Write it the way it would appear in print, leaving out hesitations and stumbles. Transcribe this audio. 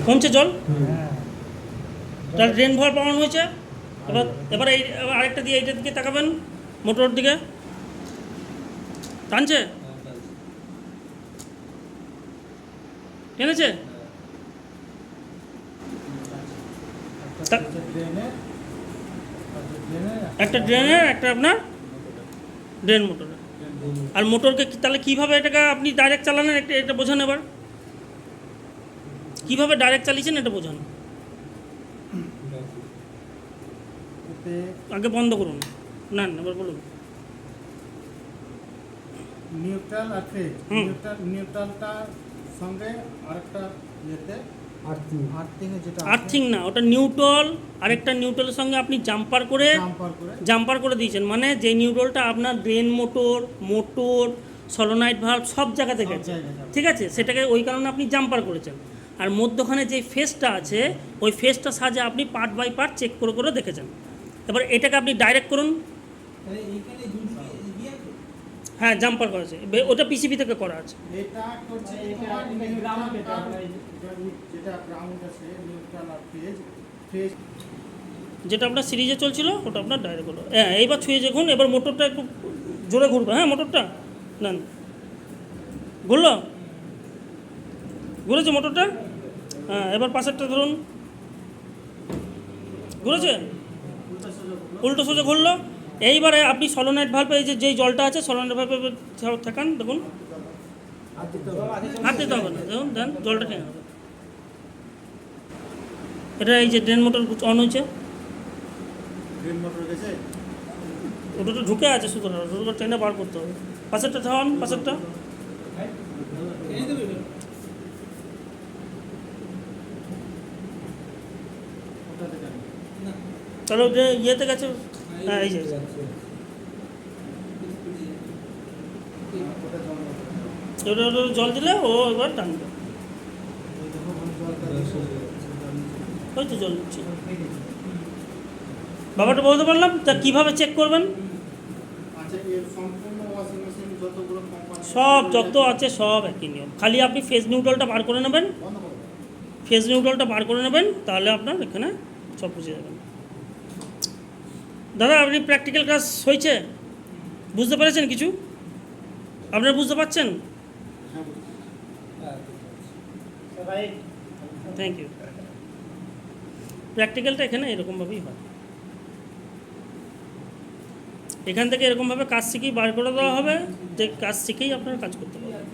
কমছে জল। তাহলে ড্রেন ভার পাওয়ানো হয়েছে। এবার এই আরেকটা দিয়ে এইটার দিকে তাকাবেন, মোটর দিকে টানছে, টেনেছে। একটা ড্রেনের, একটা আপনার ড্রেন মোটরে। আর মোটরকে তাহলে কীভাবে এটাকে আপনি ডাইরেক্ট চালালেন এটা বোঝান। এবার কীভাবে ডাইরেক্ট চালিয়েছেন এটা বোঝান। আগে বন্ধ করুন, না এবার বলুন। নিউট্রাল আর ফেজ, নিউট্রালটা সঙ্গে আরেকটা ইয়েতে আর্থিং না, ওটা নিউট্রাল, আরেকটা নিউট্রালের সঙ্গে আপনি জাম্পার করে দিয়েছেন। মানে যে নিউট্রালটা আপনার ড্রেন মোটর সলোনয়েড ভালভ সব জায়গা থেকে আছে, ঠিক আছে, সেটাকে ওই কারণে আপনি জাম্পার করেছেন। আর মধ্যখানে যে ফেসটা আছে ওই ফেসটা সাজে আপনি পার্ট বাই পার্ট চেক করে দেখেছেন। এবার এটাকে আপনি ডাইরেক্ট করুন। হ্যাঁ, জাম্পার করেছে, ওটা পিসিবি থেকে করা আছে। যেটা আপনার সিরিজে চলছিল ওটা আপনার ডাইরেক্ট হলো। হ্যাঁ, এইবার ছুঁয়ে দেখুন। এবার মোটরটা একটু জোরে ঘুরবে। হ্যাঁ, মোটরটা নেন, ঘুরেছে মোটরটা। হ্যাঁ, এবার পাশেরটা ধরুন, ঘুরেছে, উল্টো সোজা ঘুরলো। এইবারে আপনি সলোনয়েড ভালভে এই যেই জলটা আছে সলোনয়েড ভালভে থাকান, দেখুন হাত দিতে হবে না, দেখুন দেন জলটা টেনে হবে। এটা এই যে ড্রেন মোটর অন হয়েছে, ওটা তো ঢুকে আছে, সুতরাং ওটা টেনে বার করতে হবে। পাশেরটা থামান, পাশেরটা তাহলে ওটা ইয়েতে গেছে। হ্যাঁ, এই যে জল দিলে ও এবার টানবে। ওই তো জল দিচ্ছে। বাবাটা বলতে পারলাম। তা কীভাবে চেক করবেন? সব যত আছে সব একই নিয়ম, খালি আপনি ফেজ নিউট্রালটা বার করে নেবেন। তাহলে আপনার এখানে সব বুঝে যাবেন। দাদা, আপনি প্র্যাকটিক্যাল ক্লাস হয়েছে, বুঝতে পেরেছেন কিছু? আপনারা বুঝতে পারছেন? Thank you. প্র্যাকটিক্যালটা এখানে এরকমভাবেই হয়। এখান থেকে এরকমভাবে কাজ শিখেই বার করে দেওয়া হবে, যে কাজ শিখেই আপনারা কাজ করতে পারবেন।